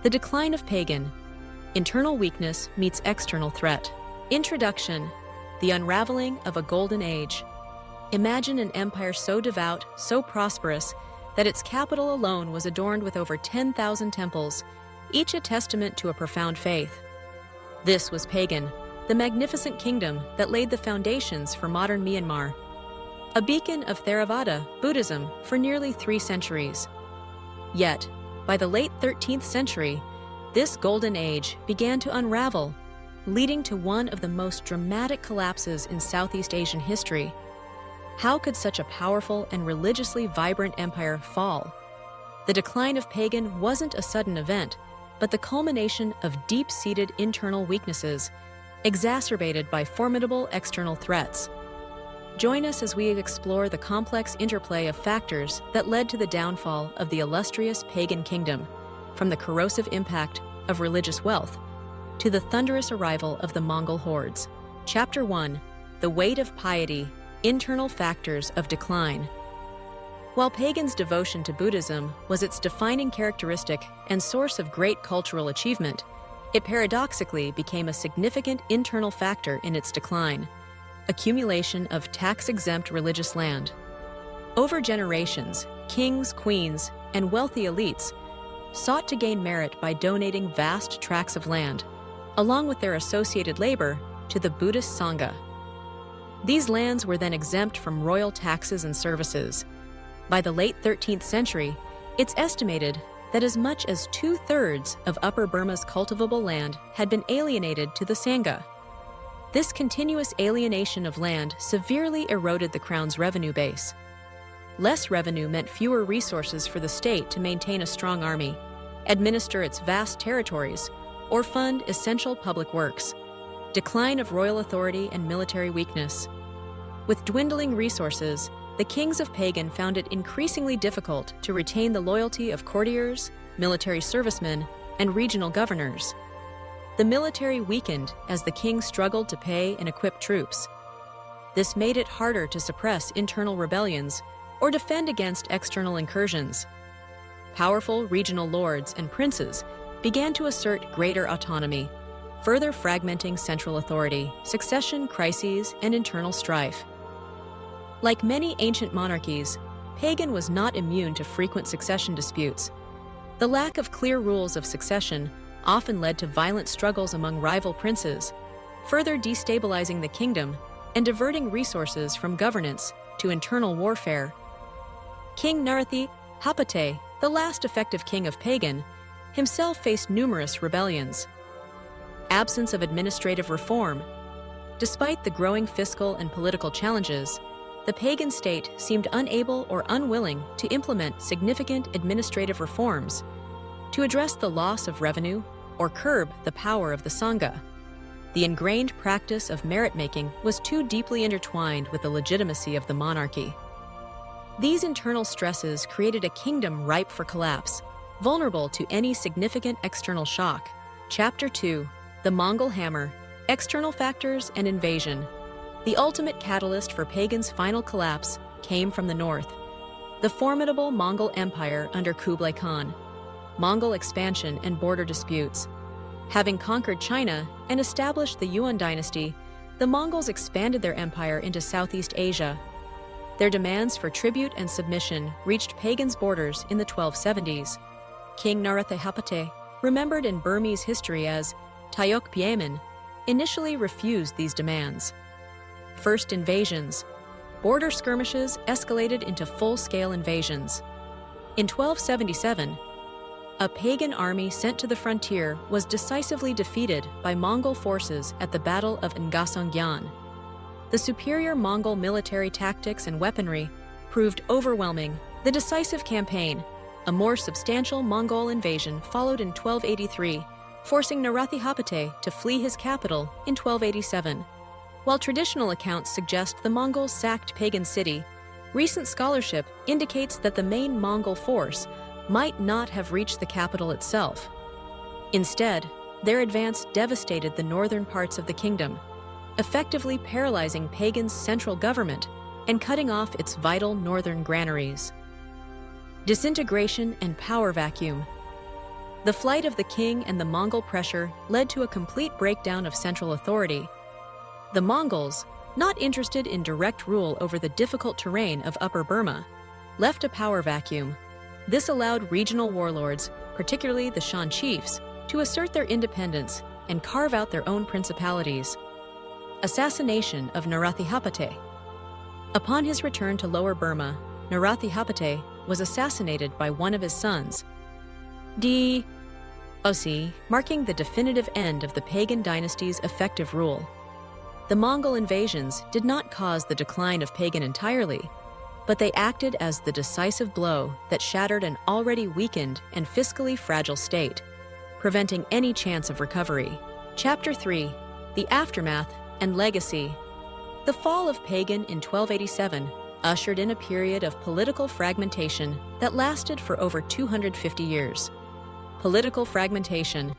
The decline of Pagan. Internal weakness meets external threat. Introduction. The unraveling of a golden age. Imagine an empire so devout, so prosperous, that its capital alone was adorned with over 10,000 temples, each a testament to a profound faith. This was Pagan, the magnificent kingdom that laid the foundations for modern Myanmar, a beacon of Theravada Buddhism for nearly 3 centuries. Yet, by the late 13th century, this golden age began to unravel, leading to one of the most dramatic collapses in Southeast Asian history. How could such a powerful and religiously vibrant empire fall? The decline of Pagan wasn't a sudden event, but the culmination of deep-seated internal weaknesses, exacerbated by formidable external threats. Join us as we explore the complex interplay of factors that led to the downfall of the illustrious Pagan kingdom, from the corrosive impact of religious wealth to the thunderous arrival of the Mongol hordes. Chapter 1. The Weight of Piety, Internal Factors of Decline. While Pagan's devotion to Buddhism was its defining characteristic and source of great cultural achievement, it paradoxically became a significant internal factor in its decline: accumulation of tax-exempt religious land. Over generations, kings, queens, and wealthy elites sought to gain merit by donating vast tracts of land, along with their associated labor, to the Buddhist Sangha. These lands were then exempt from royal taxes and services. By the late 13th century, it's estimated that as much as 2/3 of Upper Burma's cultivable land had been alienated to the Sangha. This continuous alienation of land severely eroded the crown's revenue base. Less revenue meant fewer resources for the state to maintain a strong army, administer its vast territories, or fund essential public works. Decline of royal authority and military weakness. With dwindling resources, the kings of Pagan found it increasingly difficult to retain the loyalty of courtiers, military servicemen, and regional governors. The military weakened as the king struggled to pay and equip troops. This made it harder to suppress internal rebellions or defend against external incursions. Powerful regional lords and princes began to assert greater autonomy, further fragmenting central authority, succession crises, and internal strife. Like many ancient monarchies, Pagan was not immune to frequent succession disputes. The lack of clear rules of succession often led to violent struggles among rival princes, further destabilizing the kingdom and diverting resources from governance to internal warfare. King Narapatisithu, the last effective king of Pagan, himself faced numerous rebellions. Absence of administrative reform. Despite the growing fiscal and political challenges, the Pagan state seemed unable or unwilling to implement significant administrative reforms to address the loss of revenue or curb the power of the Sangha. The ingrained practice of merit-making was too deeply intertwined with the legitimacy of the monarchy. These internal stresses created a kingdom ripe for collapse, vulnerable to any significant external shock. Chapter 2. The Mongol Hammer, External Factors and Invasion. The ultimate catalyst for Pagan's final collapse came from the north. The formidable Mongol Empire under Kublai Khan. Mongol expansion and border disputes. Having conquered China and established the Yuan dynasty, the Mongols expanded their empire into Southeast Asia. Their demands for tribute and submission reached Pagan's borders in the 1270s. King Narapatisithu, remembered in Burmese history as Tayok Pyaman, initially refused these demands. First invasions. Border skirmishes escalated into full-scale invasions. In 1277, a Pagan army sent to the frontier was decisively defeated by Mongol forces at the Battle of Ngasongyan. The superior Mongol military tactics and weaponry proved overwhelming. The decisive campaign, a more substantial Mongol invasion, followed in 1283, forcing Narapatisithu to flee his capital in 1287. While traditional accounts suggest the Mongols sacked Pagan city, recent scholarship indicates that the main Mongol force might not have reached the capital itself. Instead, their advance devastated the northern parts of the kingdom, effectively paralyzing Pagan's central government and cutting off its vital northern granaries. Disintegration and power vacuum. The flight of the king and the Mongol pressure led to a complete breakdown of central authority. The Mongols, not interested in direct rule over the difficult terrain of Upper Burma, left a power vacuum. This allowed regional warlords, particularly the Shan chiefs, to assert their independence and carve out their own principalities. Assassination of Narapatisithu. Upon his return to Lower Burma, Narapatisithu was assassinated by one of his sons, marking the definitive end of the Pagan dynasty's effective rule. The Mongol invasions did not cause the decline of Pagan entirely, but they acted as the decisive blow that shattered an already weakened and fiscally fragile state, preventing any chance of recovery. Chapter 3: The Aftermath and Legacy. The fall of Pagan in 1287 ushered in a period of political fragmentation that lasted for over 250 years. Political fragmentation.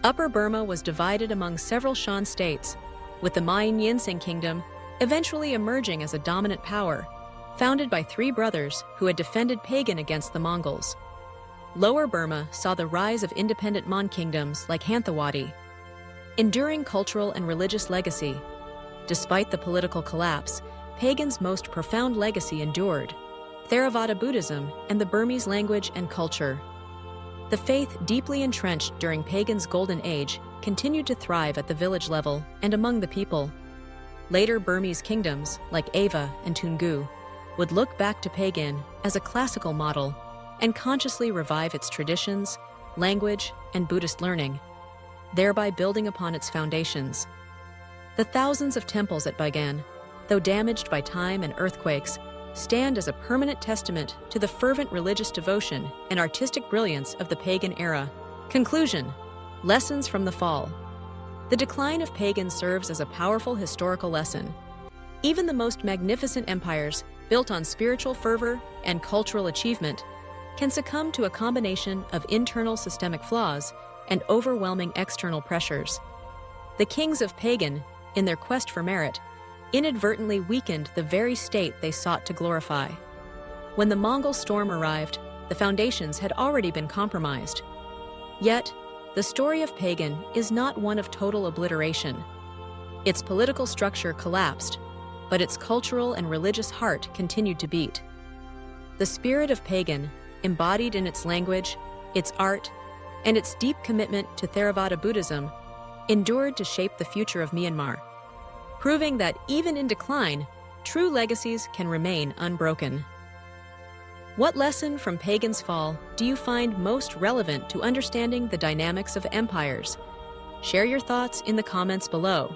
Upper Burma was divided among several Shan states, with the Main Yinsing Kingdom eventually emerging as a dominant power, founded by three brothers who had defended Pagan against the Mongols. Lower Burma saw the rise of independent Mon kingdoms like Theravāda. Enduring cultural and religious legacy. Despite the political collapse, Pagan's most profound legacy endured: Theravada Buddhism and the Burmese language and culture. The faith, deeply entrenched during Pagan's golden age, continued to thrive at the village level and among the people. Later Burmese kingdoms, like Ava and Toungoo, would look back to Pagan as a classical model and consciously revive its traditions, language, and Buddhist learning, thereby building upon its foundations. The thousands of temples at Bagan, though damaged by time and earthquakes, stand as a permanent testament to the fervent religious devotion and artistic brilliance of the Pagan era. Conclusion: Lessons from the fall. The decline of Pagan serves as a powerful historical lesson. Even the most magnificent empires, built on spiritual fervor and cultural achievement, can succumb to a combination of internal systemic flaws and overwhelming external pressures. The kings of Pagan, in their quest for merit, inadvertently weakened the very state they sought to glorify. When the Mongol storm arrived, the foundations had already been compromised. Yet, the story of Pagan is not one of total obliteration. Its political structure collapsed, but its cultural and religious heart continued to beat. The spirit of Pagan, embodied in its language, its art, and its deep commitment to Theravada Buddhism, endured to shape the future of Myanmar, proving that even in decline, true legacies can remain unbroken. What lesson from Pagan's fall do you find most relevant to understanding the dynamics of empires? Share your thoughts in the comments below.